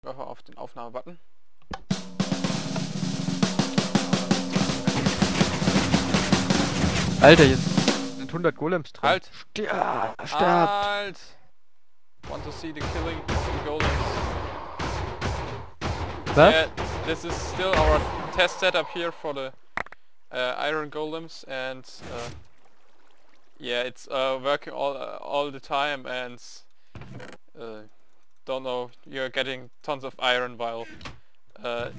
Auf den Aufnahme-Button. Alter, jetzt sind 100 Golems drin. Halt! Sterbt! Halt! Want to see the killing of the golems. Was? Yeah, this is still our test setup here for the iron golems, and yeah, it's working all the time, and don't know, you're getting tons of iron while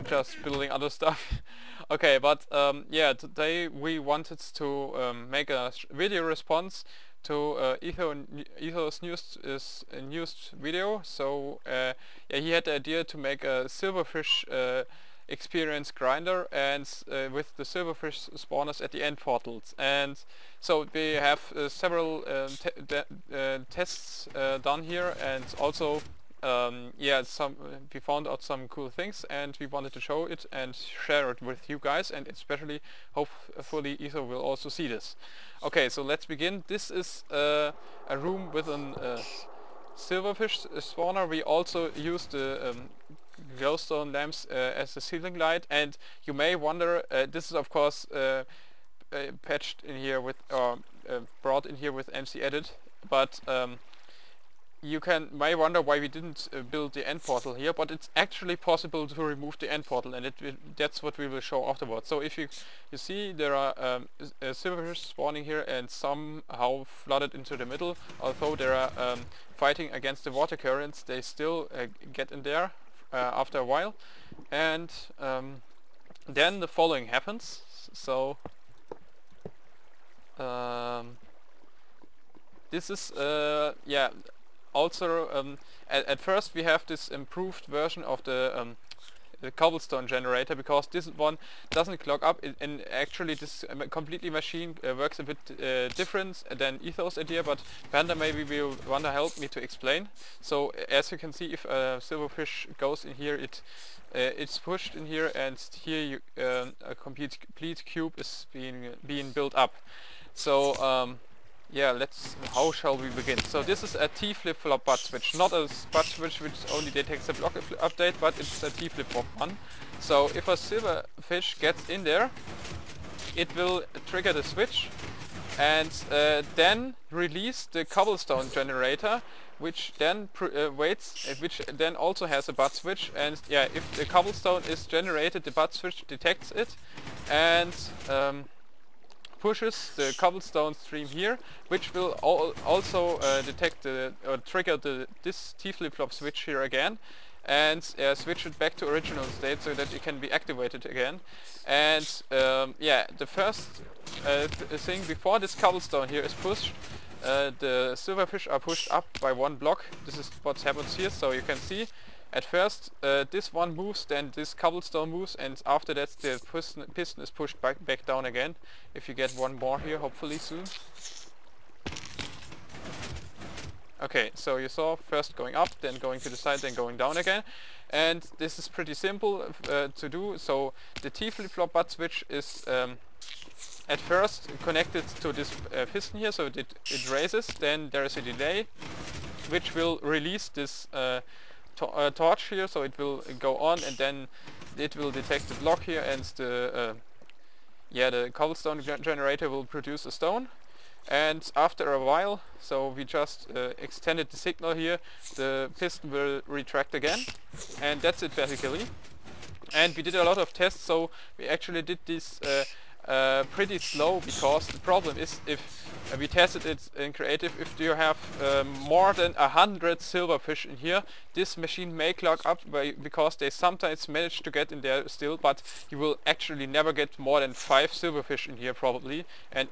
just building other stuff. Okay, but yeah, today we wanted to make a video response to Etho's news video. So yeah, he had the idea to make a Silverfish experience grinder, and with the Silverfish spawners at the end portals. And so we have several tests done here, and also yeah, we found out some cool things, and we wanted to show it and share it with you guys, and especially hopefully Etho will also see this. Okay, so let's begin. This is a room with a Silverfish spawner. We also used the glowstone lamps as a ceiling light, and you may wonder, this is of course patched in here with brought in here with MC Edit, but you may wonder why we didn't build the end portal here, but it's actually possible to remove the end portal, and that's what we will show afterwards. So if you see, there are silverfish spawning here and somehow flooded into the middle. Although they are fighting against the water currents, they still get in there after a while, and then the following happens. So this is yeah. Also, at first we have this improved version of the cobblestone generator, because this one doesn't clog up, and actually this completely machine works a bit different than Etho's idea, but Panda maybe will want to help me to explain. So as you can see, if a silverfish goes in here, it's pushed in here, and here a complete cube is being built up. So yeah, how shall we begin? So this is a T flip-flop butt switch, not a butt switch which only detects a block update, but it's a T flip-flop one. So if a silverfish gets in there, it will trigger the switch, and then release the cobblestone generator, which then waits, which then also has a butt switch. And yeah, if the cobblestone is generated, the butt switch detects it, and pushes the cobblestone stream here, which will also detect or trigger this T flip-flop switch here again, and switch it back to original state so that it can be activated again. And yeah, the first thing before this cobblestone here is pushed, the silverfish are pushed up by one block. This is what happens here. So you can see, at first this one moves, then this cobblestone moves, and after that the piston is pushed back down again. If you get one more here, hopefully soon. Okay, so you saw first going up, then going to the side, then going down again. And this is pretty simple to do. So the T flip-flop butt switch is at first connected to this piston here, so it raises, then there is a delay which will release this torch here, so it will go on, and then it will detect the block here, and the yeah, the cobblestone generator will produce a stone. And after a while, so we just extended the signal here, the piston will retract again, and that's it basically. And we did a lot of tests, so we actually did this pretty slow, because the problem is, if we tested it in creative, if you have more than 100 silverfish in here, this machine may clog up because they sometimes manage to get in there still, but you will actually never get more than 5 silverfish in here probably, and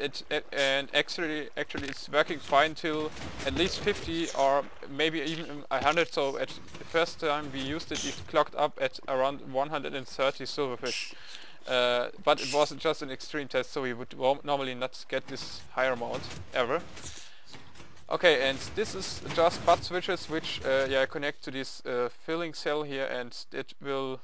actually it's working fine till at least 50 or maybe even 100. So at the first time we used it, it clogged up at around 130 silverfish. But it was just an extreme test, so we would normally not get this higher amount ever. Okay, and this is just butt switches which yeah, connect to this filling cell here, and it will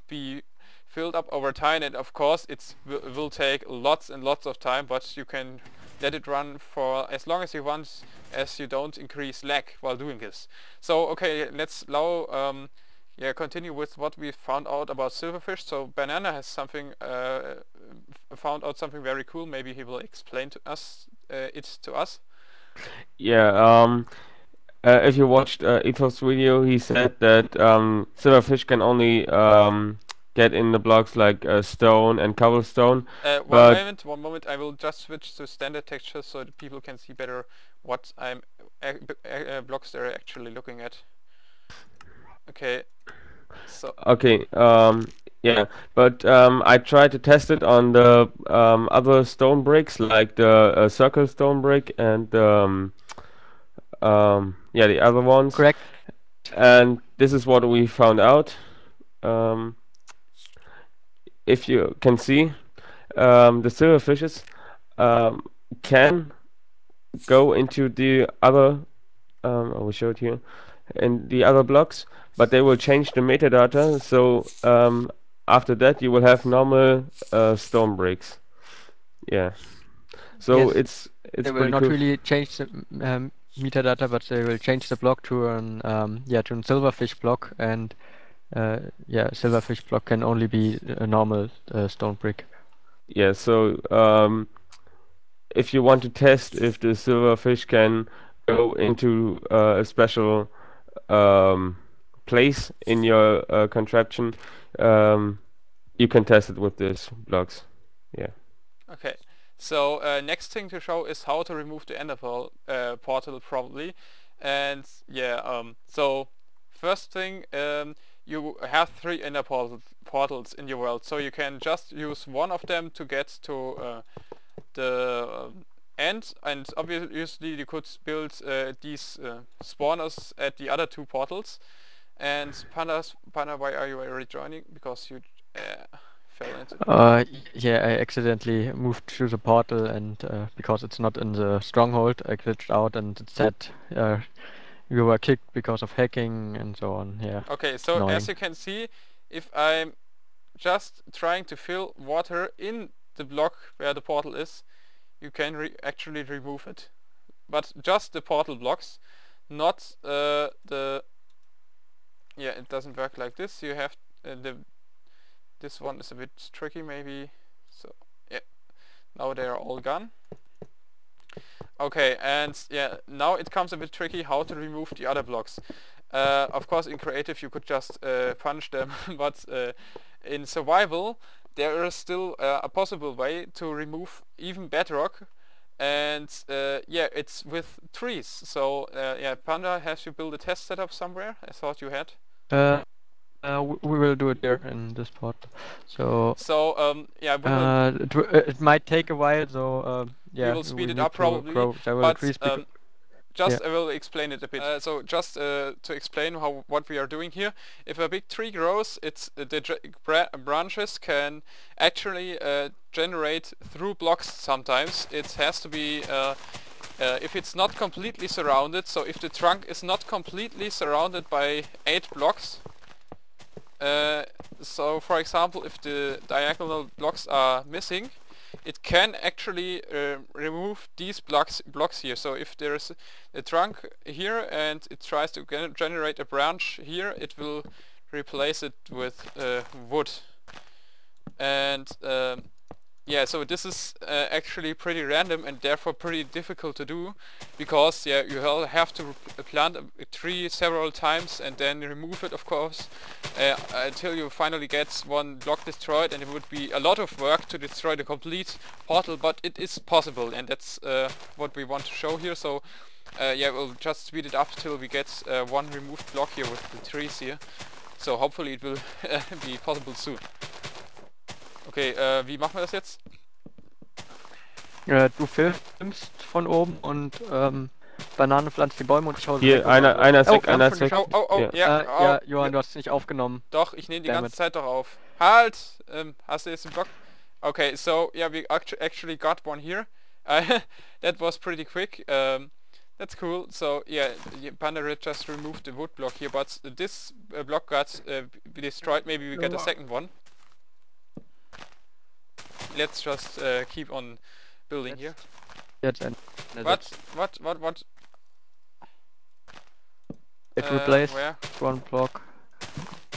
be filled up over time, and of course it will take lots and lots of time, but you can let it run for as long as you want, as you don't increase lag while doing this. So okay, let's now yeah, continue with what we found out about Silverfish. So Banana has something found out something very cool. Maybe he will explain to us it to us. Yeah. If you watched Ethos video, he said that Silverfish can only get in the blocks like stone and cobblestone. But One moment. I will just switch to standard texture so that people can see better what blocks they're actually looking at. Okay. So. okay. Yeah. But I tried to test it on the other stone bricks, like the circle stone brick and yeah, the other ones. Correct. And this is what we found out. If you can see, the silverfishes can go into the other, I will show it here, in the other blocks, but they will change the metadata. So after that, you will have normal stone bricks. Yeah. So Yes, it's they will pretty not cool. really change the metadata, but they will change the block to an silverfish block, and silverfish block can only be a normal stone brick. Yeah. So if you want to test if the silverfish can go into a special place in your contraption, you can test it with these blocks. Yeah. Okay. So next thing to show is how to remove the ender portal probably, and yeah. So first thing, you have 3 ender portals in your world, so you can just use one of them to get to the end, and obviously you could build these spawners at the other 2 portals. And Panda, why are you rejoining? Because you fell into. Yeah, I accidentally moved through the portal, and because it's not in the stronghold, I glitched out, and it said you were kicked because of hacking and so on. Yeah. Okay, so Annoying. as you can see, if I'm just trying to fill water in the block where the portal is, you can actually remove it. But just the portal blocks, not the... Yeah, it doesn't work like this. You have this one is a bit tricky maybe. So yeah, now they are all gone. Okay, and yeah, now it comes a bit tricky how to remove the other blocks. Of course in creative you could just punch them, but in survival there is still a possible way to remove even bedrock, and yeah, it's with trees. So yeah, Panda, has you built a test setup somewhere? I thought you had. We will do it there in this part. So yeah, it might take a while. So yeah, we will speed it up probably. But I will explain it a bit. So just to explain what we are doing here. If a big tree grows, the branches can actually generate through blocks sometimes. It has to be if it's not completely surrounded. So if the trunk is not completely surrounded by 8 blocks. So for example, if the diagonal blocks are missing, it can actually remove these blocks here. So if there is a trunk here and it tries to generate a branch here, it will replace it with wood. And yeah, so this is actually pretty random and therefore pretty difficult to do, because yeah, you have to plant a tree several times and then remove it, of course, until you finally get one block destroyed, and it would be a lot of work to destroy the complete portal, but it is possible, and that's what we want to show here. So yeah, we'll just speed it up till we get one removed block here with the trees here. So hopefully it will be possible soon. Okay, wie machen wir das jetzt? Du filmst von oben und Banane pflanzt die Bäume und ich hau hier einer ist weg, einer ist weg. Ja, Johann, du hast es nicht aufgenommen. Doch, ich nehme die ganze Zeit doch auf. Halt! Hast du jetzt den Block? Okay, so yeah, we actually got one here. That was pretty quick. That's cool. So yeah, Panda just removed the wood block here, but this block got destroyed. Maybe we get a second one. Let's just keep on building here. What? It replaced where? one block.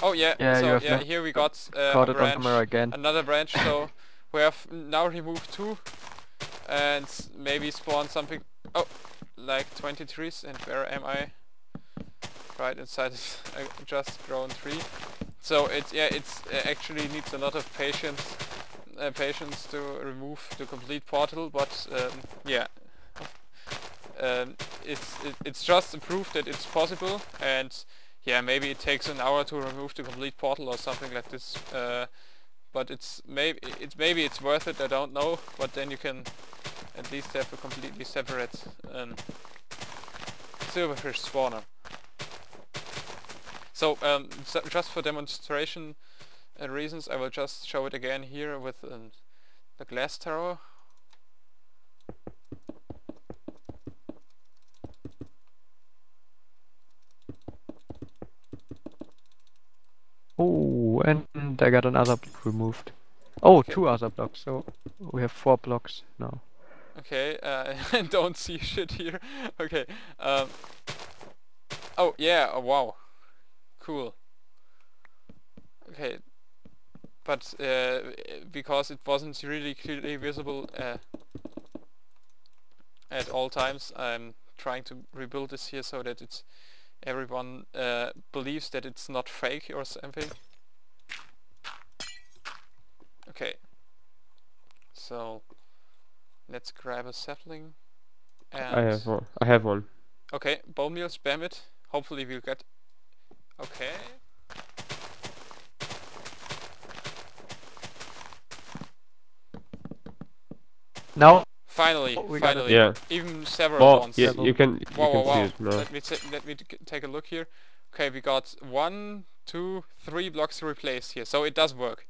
Oh yeah, Yeah, you so have yeah, here we got caught a it on camera branch, again. another branch, so we have now removed 2 and maybe spawn something, oh, like 20 trees, and where am I? Right inside it, I just grown 3. So it's actually needs a lot of patience to remove the complete portal, but yeah, it's just a proof that it's possible, and yeah, maybe it takes an hour to remove the complete portal or something like this. But maybe it's worth it. I don't know. But then you can at least have a completely separate silverfish spawner. So, just for demonstration reasons, I will just show it again here with the glass tower. Oh, and I got another block removed. Oh, Okay. 2 other blocks, so we have 4 blocks now. Okay, I don't see shit here. Okay. Oh yeah, oh, wow. Cool. Okay. But because it wasn't really clearly visible at all times, I'm trying to rebuild this here so that it's everyone believes that it's not fake or something. Okay. So let's grab a sapling. And I have one. okay, bone meal, spam it. Hopefully we'll get. Okay. Now Finally, we got it. finally. Yeah. Even several Well, ones. yeah, you can Wow, see it now. Let me take a look here. Okay, we got 1, 2, 3 blocks replaced here, so it does work,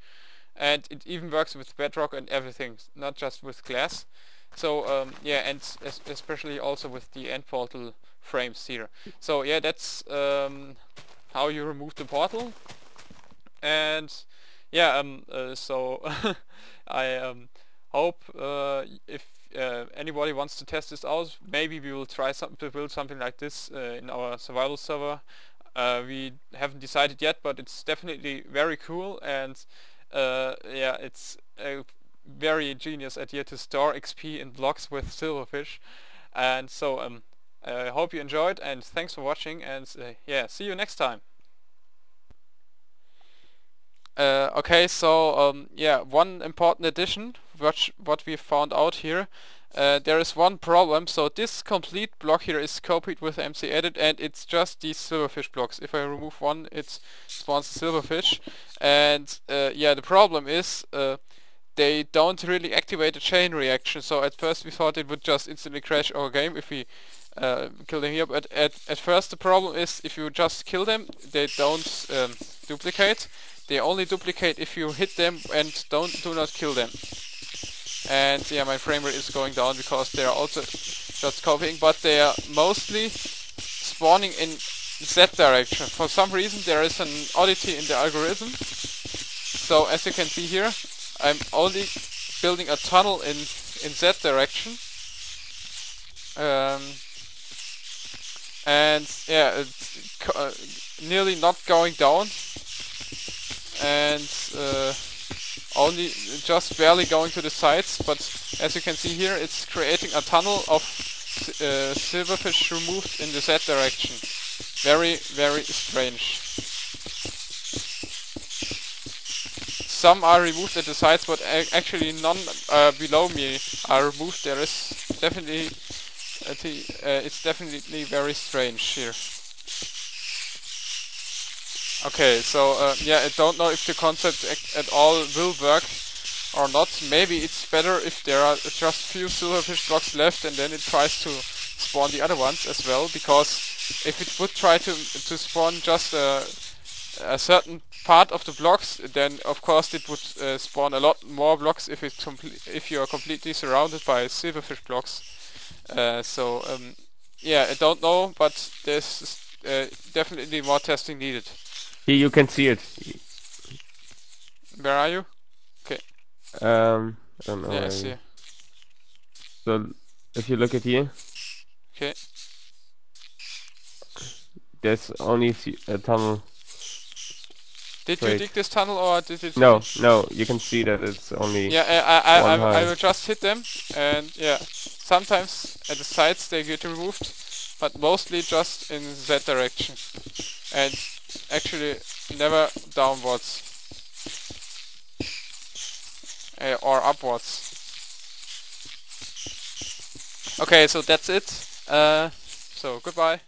and it even works with bedrock and everything, not just with glass. So yeah, and especially also with the end portal frames here. So yeah, that's how you remove the portal. And yeah, so I hope if anybody wants to test this out, maybe we will try to build something like this in our survival server. We haven't decided yet, but it's definitely very cool, and yeah, it's a very genius idea to store XP in blocks with Silverfish. And so I hope you enjoyed, and thanks for watching, and yeah, see you next time. Okay, so yeah, one important addition, what we found out here. There is one problem. So this complete block here is copied with MC Edit, and it's just these silverfish blocks. If I remove one, it spawns a silverfish. And yeah, the problem is they don't really activate a chain reaction. So at first we thought it would just instantly crash our game if we kill them here. But at first the problem is if you just kill them, they don't duplicate. They only duplicate if you hit them and do not kill them. And yeah, my frame rate is going down because they are also just copying, but they are mostly spawning in Z direction. For some reason there is an oddity in the algorithm. So as you can see here, I'm only building a tunnel in Z direction. And yeah, it's nearly not going down. And only just barely going to the sides, but as you can see here, it's creating a tunnel of silverfish removed in the Z direction. Very, very strange. Some are removed at the sides, but actually none below me are removed. There is definitely it's definitely very strange here. Okay, so yeah, I don't know if the concept at all will work or not. Maybe it's better if there are just few silverfish blocks left and then it tries to spawn the other ones as well, because if it would try to spawn just a certain part of the blocks, then of course it would spawn a lot more blocks if you are completely surrounded by silverfish blocks. So yeah, I don't know, but there's definitely more testing needed. Here you can see it. Where are you? Okay. I don't know. Yeah, I see. So if you look at here, Okay. there's only a tunnel. Did you Wait. dig this tunnel or did it? No, no, you can see that it's only Yeah, one I high. will just hit them, and yeah, sometimes at the sides they get removed, but mostly just in that direction, and actually never downwards or upwards. Okay, so that's it. So goodbye.